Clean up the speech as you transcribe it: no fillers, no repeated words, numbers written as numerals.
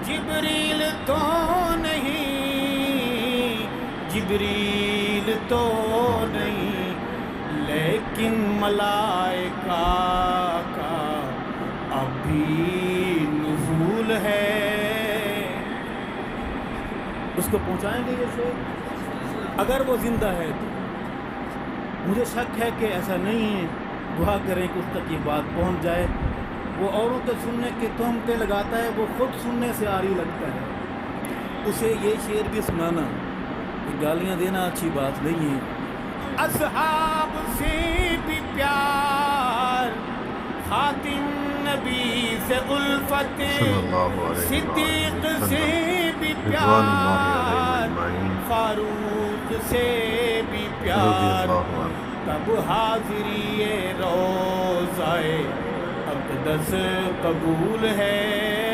جبریل تو نہیں، جبریل تو نہیں، لیکن ملائکہ کا ابھی نزول ہے۔ اس کو پہنچائیں گے یہ شعر؟ اگر وہ زندہ ہے تو مجھے شک ہے کہ ایسا نہیں ہے، دعا کریں کہ اس تک یہ بات پہنچ جائے۔ وہ اوروں کے سننے کی تہمتیں لگاتا ہے، وہ خود سننے سے عاری لگتا ہے۔ اسے یہ شعر بھی سنانا کہ گالیاں دینا اچھی بات نہیں ہے۔ اصحاب سے بھی پیار، خاتم نبی سے الفت، صلی اللہ علیہ صدیق وآلہ سے وسلم، بھی رضوان اللہ علیہم پیار، اجمعین، فاروق سے بھی رضی پیار، اللہ عنہ۔ تب حاضری روضہ اقدس قبول ہے۔